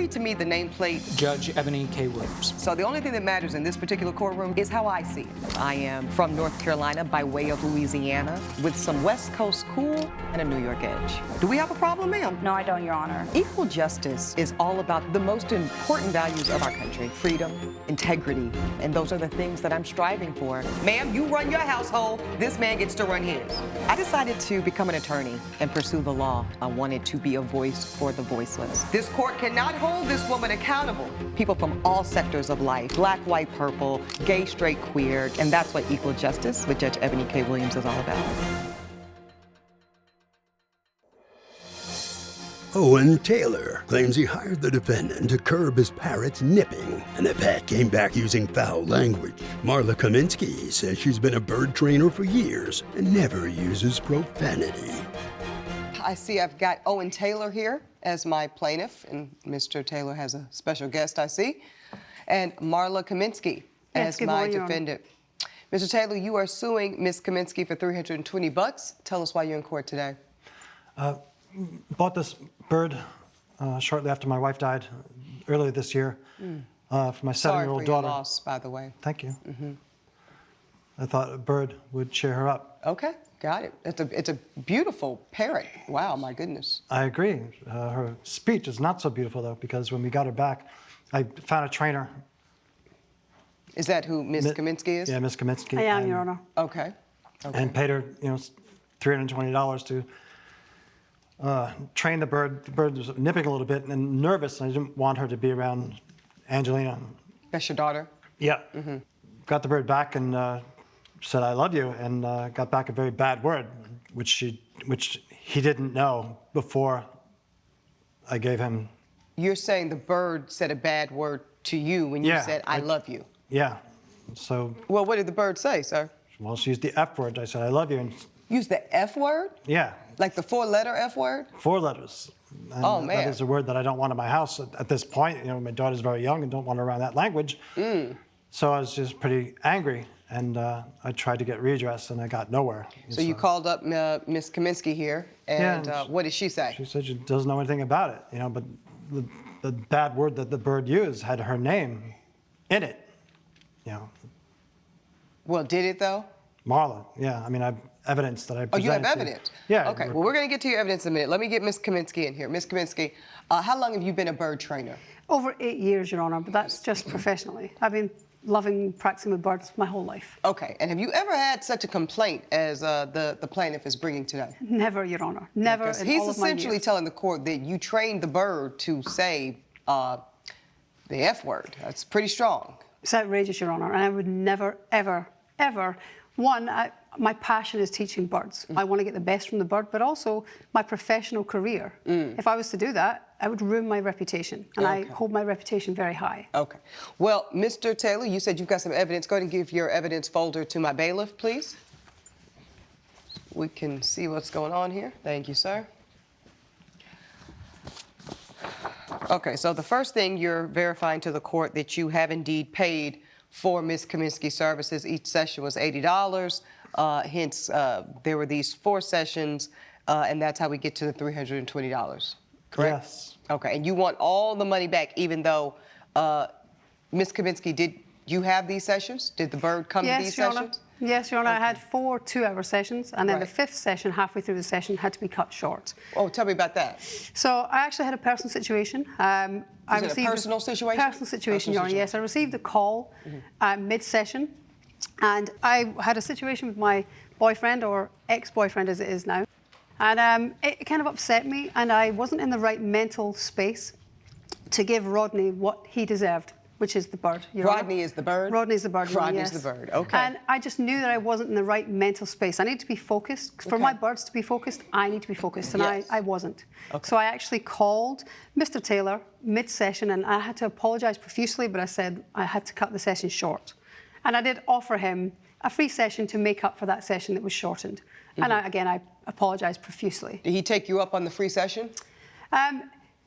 read to me the nameplate? Judge Eboni K Williams. So the only thing that matters in this particular courtroom is how I see it. I am from North Carolina by way of Louisiana with some West Coast cool and a New York edge. Do we have a problem, ma'am? No, I don't, Your Honor. Equal justice is all about the most important values of our country: freedom, integrity, and those are the things that I'm striving for. Ma'am, you run your household, this man gets to run his. I decided to become an attorney and pursue the law. I wanted to be a voice for the voiceless. This court cannot hold this woman accountable. People from all sectors of life, black, white, purple, gay, straight, queer, and that's what equal justice with Judge Eboni K Williams is all about. Owen Taylor claims he hired the defendant to curb his parrot's nipping, and the pet came back using foul language. Marla Kaminsky says she's been a bird trainer for years and never uses profanity. I see I've got Owen Taylor here as my plaintiff, and Mr. Taylor has a special guest, I see, and Marla Kaminsky as my defendant. Mr. Taylor, you are suing Ms. Kaminsky for $320. Tell us why you're in court today. Bought this bird shortly after my wife died earlier this year for my 7-year-old daughter. Sorry for your loss, by the way. Thank you. I thought a bird would cheer her up. Okay, got it. It's a beautiful parrot. Wow, my goodness. I agree. Her speech is not so beautiful, though, because when we got her back, I found a trainer. Is that who Ms. Kaminsky is? Yeah, Ms. Kaminsky. I am, Your Honor. Okay. And paid her, $320 to train the bird. The bird was nipping a little bit and nervous, and I didn't want her to be around Angelina. That's your daughter? Yeah. Got the bird back and said, "I love you," and got back a very bad word, which he didn't know before I gave him. You're saying the bird said a bad word to you when you said, I love you? Yeah. So. Well, what did the bird say, sir? Well, she used the F word. I said, "I love you." And use the F word? Yeah. Like the 4-letter F word? 4 letters. And oh, man. That is a word that I don't want in my house at this point. My daughter's very young and don't want her around that language. So I was just pretty angry, and I tried to get redress, and I got nowhere. So you called up Ms. Kaminsky here, and what did she say? She said she doesn't know anything about it, but the bad word that the bird used had her name in it, Well, did it, though? Marla, yeah. I mean, I have evidence that I presented. Oh, you have evidence? Yeah. Okay, well, we're going to get to your evidence in a minute. Let me get Ms. Kaminsky in here. Ms. Kaminsky, how long have you been a bird trainer? Over 8 years, Your Honor, but that's just professionally. I've been loving practicing with birds my whole life. Okay, and have you ever had such a complaint as the plaintiff is bringing today? Never, Your Honor. Never in all of my years. He's essentially telling the court that you trained the bird to say the F word. That's pretty strong. It's outrageous, Your Honor, and I would never, ever, ever. My passion is teaching birds. I want to get the best from the bird, but also my professional career. If I was to do that, I would ruin my reputation, and I hold my reputation very high. Okay. Well, Mr. Taylor, you said you've got some evidence. Go ahead and give your evidence folder to my bailiff, please. We can see what's going on here. Thank you, sir. Okay, so the first thing, you're verifying to the court that you have indeed paid for Ms. Kaminsky's services. Each session was $80. Hence, there were these 4 sessions, and that's how we get to the $320, correct? Yes. Okay, and you want all the money back, even though Ms. Kaminsky, did you have these sessions? Did the bird come to these sessions? Yes, Your Honor. I had 4 2-hour sessions, and then the 5th session, halfway through the session, had to be cut short. Oh, tell me about that. So I actually had a personal situation. I received a personal situation? Personal situation, Your Honor, yes. I received a call mid-session, and I had a situation with my boyfriend, or ex-boyfriend as it is now, and it kind of upset me, and I wasn't in the right mental space to give Rodney what he deserved, which is the bird. Rodney is the bird? Rodney is the bird, Rodney's the bird, okay. And I just knew that I wasn't in the right mental space. I need to be focused. For my birds to be focused, I need to be focused, and I wasn't. So I actually called Mr. Taylor mid-session, and I had to apologise profusely, but I said I had to cut the session short. And I did offer him a free session to make up for that session that was shortened. And I apologised profusely. Did he take you up on the free session?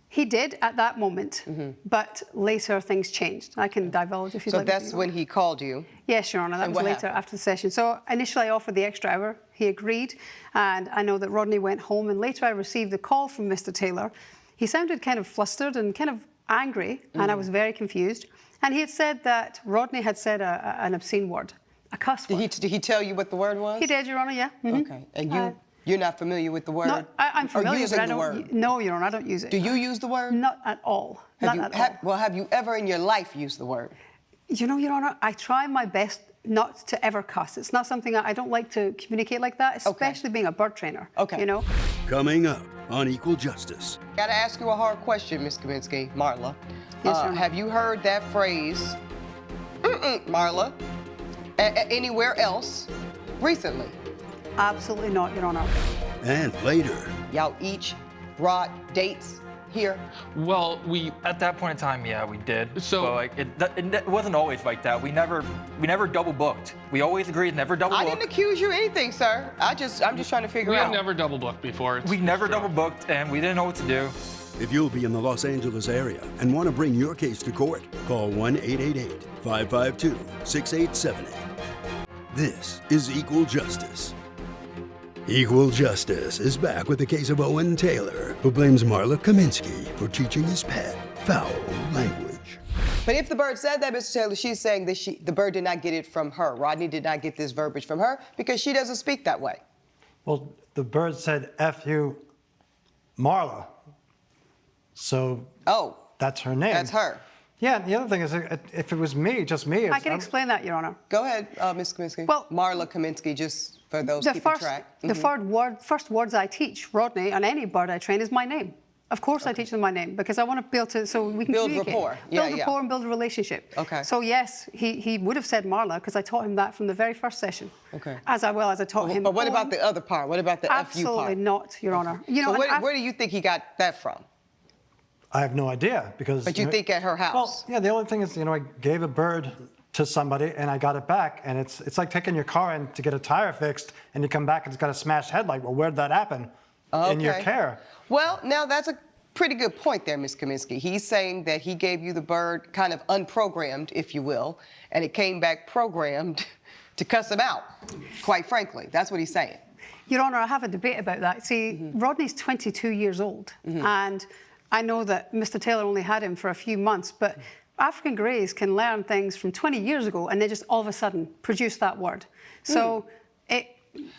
He did at that moment, but later things changed. I can divulge if you'd like. So that's when he called you? Yes, Your Honour, that was later after the session. So initially I offered the extra hour, he agreed, and I know that Rodney went home, and later I received a call from Mr. Taylor. He sounded kind of flustered and kind of angry and I was very confused. And he had said that Rodney had said an obscene word, a cuss word. Did he tell you what the word was? He did, Your Honor, yeah. Okay. And you're not familiar with the word? No, I'm familiar, or using but I the don't. word? No, Your Honor, I don't use it. Do you use the word? Not at all. Not at all. Well, have you ever in your life used the word? You know, Your Honor, I try my best not to ever cuss. It's not something I don't like to communicate like that, especially being a bird trainer. Okay. You know? Coming up on Equal Justice. Got to ask you a hard question, Ms. Kaminsky, Marla. Yes, Your Honor. Have you heard that phrase, Marla, anywhere else recently? Absolutely not, Your Honor. And later, Y'all each brought dates here? Well, at that point in time, yeah, we did. So like, it wasn't always like that. We never double booked. We always agreed never double booked. I didn't accuse you of anything, sir. I'm just trying to figure We out. have never double booked before. We never double booked, and we didn't know what to do. if you'll be in the Los Angeles area and want to bring your case to court, call 1-888-552-6878. This is Equal Justice. Equal Justice is back with the case of Owen Taylor, who blames Marla Kaminsky for teaching his pet foul language. But if the bird said that, Mr. Taylor, she's saying that the bird did not get it from her. Rodney did not get this verbiage from her because she doesn't speak that way. Well, the bird said, F you, Marla. So that's her name. That's her. Yeah, the other thing is, if it was me, just me. I can explain that, Your Honor. Go ahead, Ms. Kaminsky. Well, Marla Kaminsky, just for those keeping track. The first words I teach Rodney and any bird I train is my name. Of course I teach them my name because I want to be able to, so we can Build communicate. rapport. Build rapport and build a relationship. Okay. So yes, he would have said Marla because I taught him that from the very first session. Okay. As I taught him. But what about the other part? What about the FU part? Absolutely not, Your Honor. You know, So where do you think he got that from? I have no idea because. But you think at her house? Well, yeah. The only thing is, I gave a bird to somebody and I got it back, and it's like taking your car in to get a tire fixed, and you come back and it's got a smashed headlight. Well, where'd that happen? In your care. Well, now that's a pretty good point there, Ms. Kaminsky. He's saying that he gave you the bird kind of unprogrammed, if you will, and it came back programmed to cuss him out. Quite frankly, that's what he's saying. Your Honor, I have a debate about that. See, Rodney's 22 years old, and I know that Mr. Taylor only had him for a few months, but African Greys can learn things from 20 years ago and they just all of a sudden produce that word. So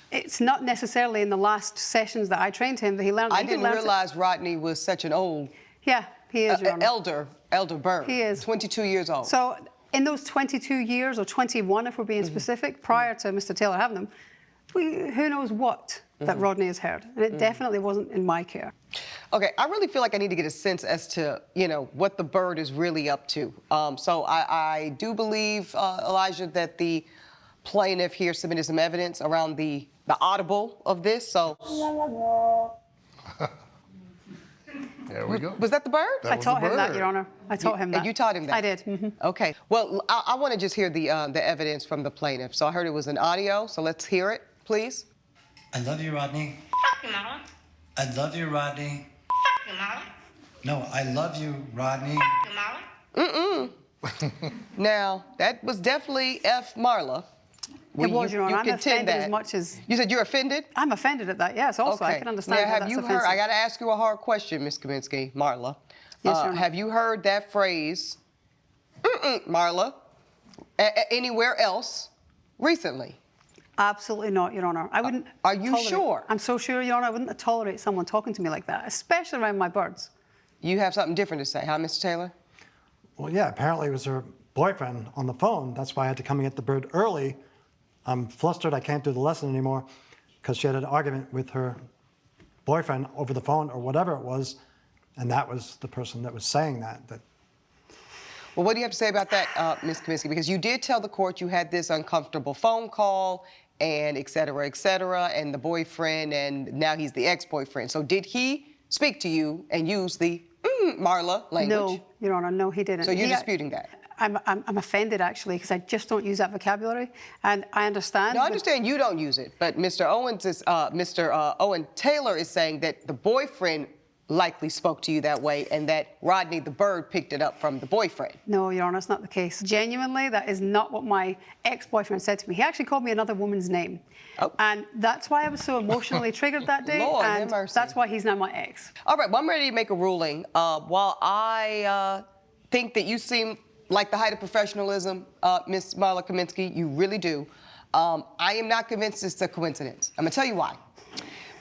it's not necessarily in the last sessions that I trained him that he learned. I didn't realize Rodney was such an old, yeah, he is, Your Honor. elder bird. He is. 22 years old. So in those 22 years, or 21 if we're being specific, prior to Mr. Taylor having them, who knows what that Rodney has heard. And it definitely wasn't in my care. Okay, I really feel like I need to get a sense as to, what the bird is really up to. So I do believe, Elijah, that the plaintiff here submitted some evidence around the audible of this, so. There we go. Was that the bird? I taught him that, Your Honor. I taught him that. And you taught him that? I did. Okay. Well, I want to just hear the evidence from the plaintiff. So I heard it was an audio, so let's hear it, please. I love you, Rodney. Fuck you, Mama. I love you, Rodney. Fuck you, Mama. No, I love you, Rodney. Fuck you, Mama. Now, that was definitely F. Marla. It was, Your Honor. I'm contend offended that. as much as... You said you're offended? I'm offended at that, yes. Also, Okay. I can understand now, how have that's you offensive. heard? I got to ask you a hard question, Ms. Kaminsky, Marla. Yes, Your Honor. Have you heard that phrase, Marla, anywhere else recently? Absolutely not, Your Honor. I wouldn't. Are you sure? I'm so sure, Your Honor. I wouldn't tolerate someone talking to me like that, especially around my birds. You have something different to say, huh, Mr. Taylor? Well, yeah. Apparently, it was her boyfriend on the phone. That's why I had to come and get the bird early. I'm flustered. I can't do the lesson anymore because she had an argument with her boyfriend over the phone or whatever it was, and that was the person that was saying that. Well, what do you have to say about that, Ms. Kaminsky? Because you did tell the court you had this uncomfortable phone call and et cetera, and the boyfriend, and now he's the ex-boyfriend. So did he speak to you and use the Marla language? No, Your Honor, no, he didn't. So you're disputing that? I'm offended, actually, because I just don't use that vocabulary, and I understand. No, I understand you don't use it, but Mr. Owen Taylor is saying that the boyfriend likely spoke to you that way and that Rodney the bird picked it up from the boyfriend. No, Your Honor, that's not the case. Genuinely, that is not what my ex-boyfriend said to me. He actually called me another woman's name. Oh. And that's why I was so emotionally triggered that day. Lord, have and mercy. that's why he's now my ex. All right, well, I'm ready to make a ruling. While I think that you seem like the height of professionalism, Ms. Marla Kaminsky, you really do, I am not convinced it's a coincidence. I'm gonna tell you why.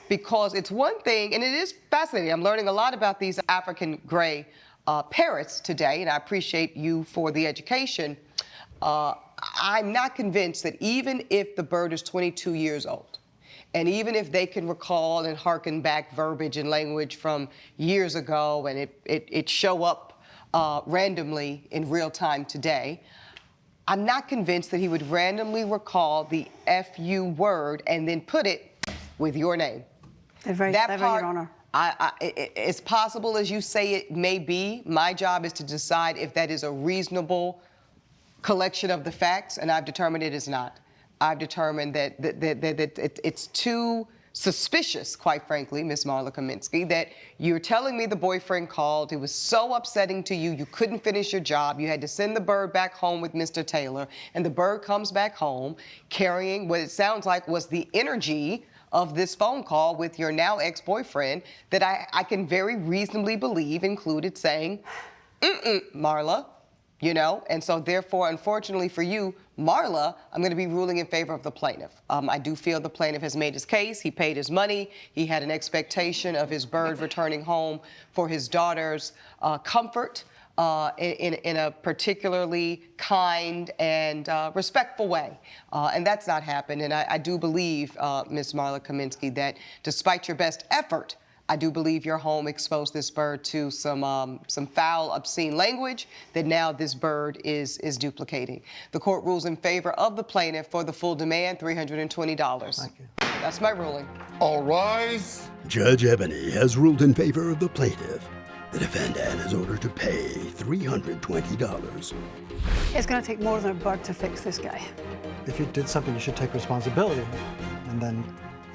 Because it's one thing, and it is fascinating. I'm learning a lot about these African gray parrots today, and I appreciate you for the education. I'm not convinced that even if the bird is 22 years old, and even if they can recall and hearken back verbiage and language from years ago, and it show up randomly in real time today, I'm not convinced that he would randomly recall the FU word and then put it with your name. They're very That clever, part, Your Honor. as possible as you say it may be, my job is to decide if that is a reasonable collection of the facts, and I've determined it is not. I've determined that it's too suspicious, quite frankly, Ms. Marla Kaminsky, that you're telling me the boyfriend called. It was so upsetting to you. You couldn't finish your job. You had to send the bird back home with Mr. Taylor, and the bird comes back home carrying what it sounds like was the energy of this phone call with your now ex-boyfriend that I can very reasonably believe included saying, Marla, you know? And so therefore, unfortunately for you, Marla, I'm gonna be ruling in favor of the plaintiff. I do feel the plaintiff has made his case. He paid his money. He had an expectation of his bird returning home for his daughter's comfort. In a particularly kind and respectful way. And that's not happened. And I do believe, Ms. Marla Kaminsky, that despite your best effort, I do believe your home exposed this bird to some foul, obscene language that now this bird is duplicating. The court rules in favor of the plaintiff for the full demand, $320. Thank you. That's my ruling. All rise. Judge Eboni has ruled in favor of the plaintiff. The defendant is ordered to pay $320. It's going to take more than a bird to fix this guy. If you did something, you should take responsibility. And then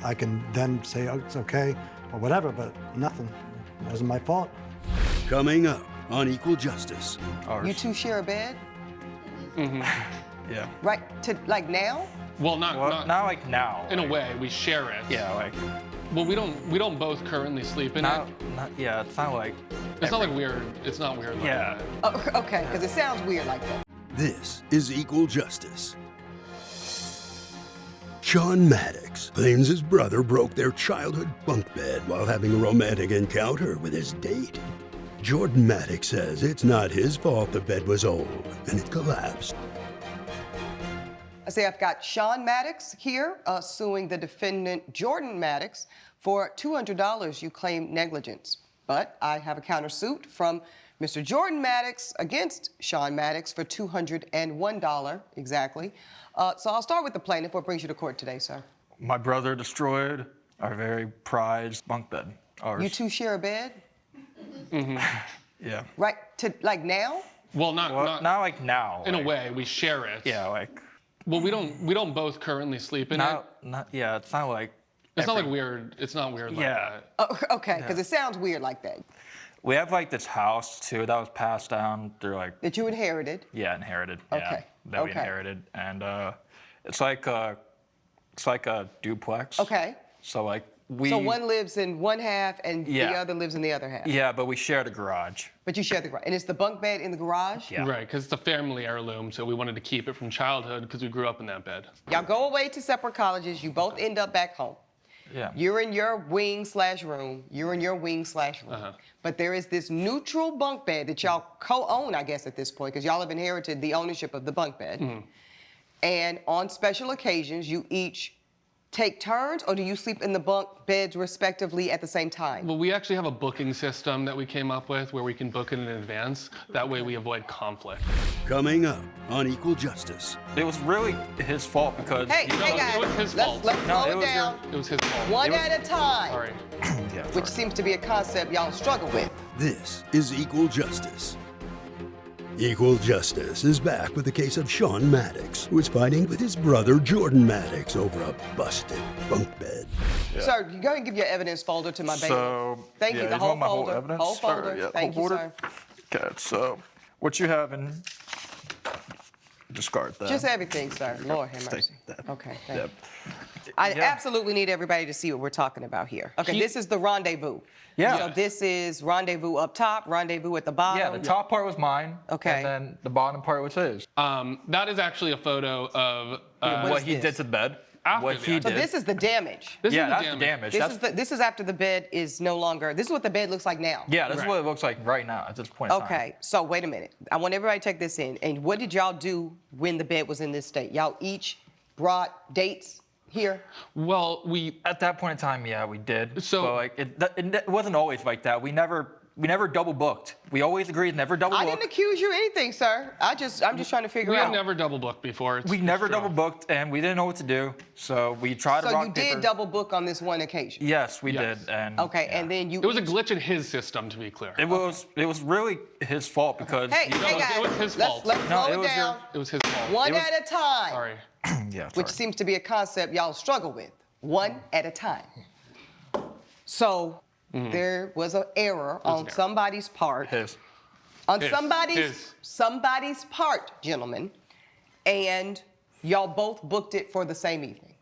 I can then say, oh, it's okay, or whatever, but nothing. It wasn't my fault. Coming up on Equal Justice. You two share a bed? Yeah. Right, like now? Well, not like now. in a way. We share it. Yeah, like. Well, we don't both currently sleep in it. Yeah, it's not like. It's not like weird. It's not weird. Like Yeah. that. Oh, okay, because it sounds weird like that. This is Equal Justice. Sean Maddox claims his brother broke their childhood bunk bed while having a romantic encounter with his date. Jordan Maddox says it's not his fault the bed was old and it collapsed. I say I've got Sean Maddox here suing the defendant Jordan Maddox for $200 you claim negligence. But I have a countersuit from Mr. Jordan Maddox against Sean Maddox for $201 exactly. So I'll start with the plaintiff. What brings you to court today, sir? My brother destroyed our very prized bunk bed. Ours. You two share a bed? Yeah. Right, like now? Well, not like now. in like, a way. We share it. Yeah, like. Well, we don't both currently sleep in it. Yeah, it's not like. It's not like weird. It's not weird like Yeah. that. Oh, okay, because it sounds weird like that. We have like this house too that was passed down through like. That you inherited? Yeah, inherited. Okay. Yeah, that we inherited, and it's like a duplex. Okay. So like we. So one lives in one half and the Yeah. other lives in the other half? Yeah, but we share the garage. But you share the garage. And it's the bunk bed in the garage? Yeah. Right, because it's a family heirloom, so we wanted to keep it from childhood because we grew up in that bed. Y'all go away to separate colleges. You both end up back home. Yeah. You're in your wing/room. You're in your wing/room. But there is this neutral bunk bed that y'all co-own, I guess, at this point, because y'all have inherited the ownership of the bunk bed. And on special occasions, you each take turns, or do you sleep in the bunk beds respectively at the same time? Well, we actually have a booking system that we came up with where we can book it in advance. That way we avoid conflict. Coming up on Equal Justice. It was really his fault because. Hey, No, hey guys, it was his fault. let's No, slow it it was down. It was his fault. One at a time, Sorry. Yeah, which sorry. seems to be a concept y'all struggle with. This is Equal Justice. Equal Justice is back with the case of Sean Maddox, who is fighting with his brother Jordan Maddox over a busted bunk bed. Sir, you go ahead and give your evidence folder to my baby. So, Thank you. yeah, The you whole want my folder. evidence? Whole folder. Or, yeah, Thank whole you, folder? sir. Okay, so what you have in, discard that. Just everything, sir. Lord have Take mercy. that. Okay, thank Yep. you. I absolutely need everybody to see what we're talking about here. Okay, this is the rendezvous. Yeah. So this is rendezvous up top, rendezvous at the bottom. Yeah, the top part was mine. Okay. And then the bottom part was his. That is actually a photo of What is he this? did to the bed. After What the he accident. did. So this is the damage. This Yeah, is that's the the damage. This That's, this is after the bed is no longer. This is what the bed looks like now. yeah, this is Right. what it looks like right now at this point in time. Okay, so wait a minute. I want everybody to take this in. And what did y'all do when the bed was in this state? Y'all each brought dates here? Well, we At that point in time, yeah, we did. So- but like it wasn't always like that. We never double booked. We always agreed never double I book. didn't accuse you of anything, sir. I'm just trying to figure we out. have never double booked before. It's We never true. double booked, and we didn't know what to do. So we tried to So rock you paper. did double book on this one occasion. Yes, we Yes. did. And Okay, yeah. and then you. It was a each- glitch in his system, to be clear. It was really his fault because Hey, he- hey it guys, was his let's fault. let's No, slow it it was your- down. It was his fault. One it was- at a time. Sorry. yeah, Which sorry. seems to be a concept y'all struggle with. One at a time. So there was an error on an error. somebody's part. his. On His. somebody's His. part, gentlemen, and y'all both booked it for the same evening.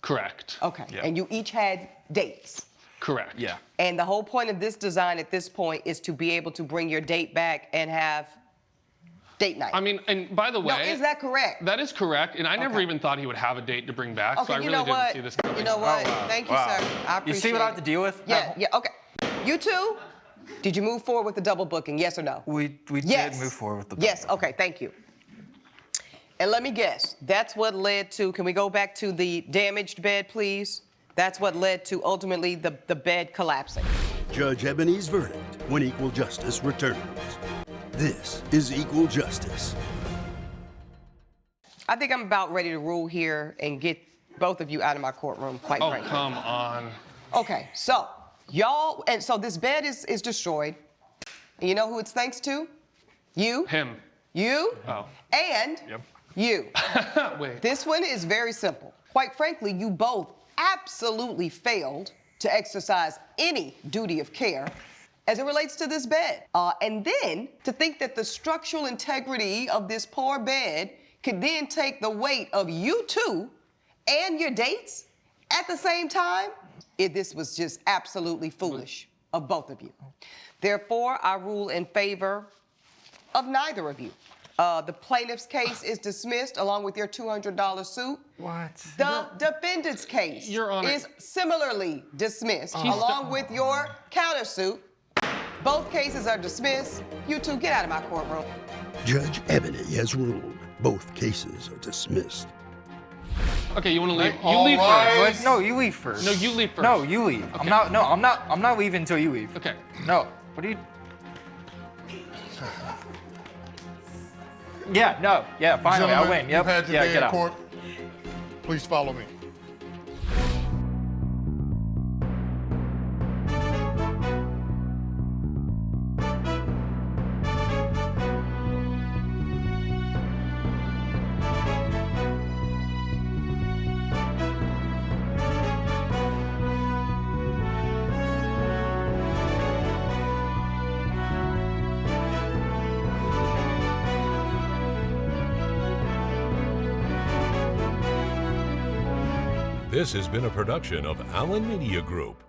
Correct. Okay. Yeah. And you each had dates. Correct. Yeah. And the whole point of this design at this point is to be able to bring your date back and have date night. I mean, and by the way, no, is that correct? that is correct. And I never Okay. even thought he would have a date to bring back. Okay, so I you really know didn't what? see this coming. You know what? wow. Thank you, Wow. sir. I appreciate You see what I have it. to deal with? Yeah, yeah, okay. You two, did you move forward with the double booking, yes or no? We Yes. did move forward with the Yes, okay, thank you. And let me guess, that's what led to, can we go back to the damaged bed, please? That's what led to ultimately the bed collapsing. Judge Eboni's verdict when equal justice returns. This is equal justice. I think I'm about ready to rule here and get both of you out of my courtroom, quite Oh, frankly. come on. Okay, so y'all, and so this bed is destroyed. And you know who it's thanks to? You, Him. you, Oh. and Yep. you. Wait. This one is very simple. Quite frankly, you both absolutely failed to exercise any duty of care as it relates to this bed. And then to think that the structural integrity of this poor bed could then take the weight of you two and your dates at the same time, this was just absolutely foolish of both of you. Therefore, I rule in favor of neither of you. The plaintiff's case is dismissed along with your $200 suit. What? The defendant's case Your Honor. is similarly dismissed along with your countersuit. Both cases are dismissed. You two get out of my courtroom. Judge Eboni has ruled both cases are dismissed. Okay, you want to leave? You All leave right. first. No, you leave first. No, you leave first. No, you leave. Okay. I'm not leaving until you leave. Okay. No. What are you? Yeah, no. Yeah, finally, I Gentlemen, win. Yep. You've had your Yeah, day get in out. court. Please follow me. This has been a production of Allen Media Group.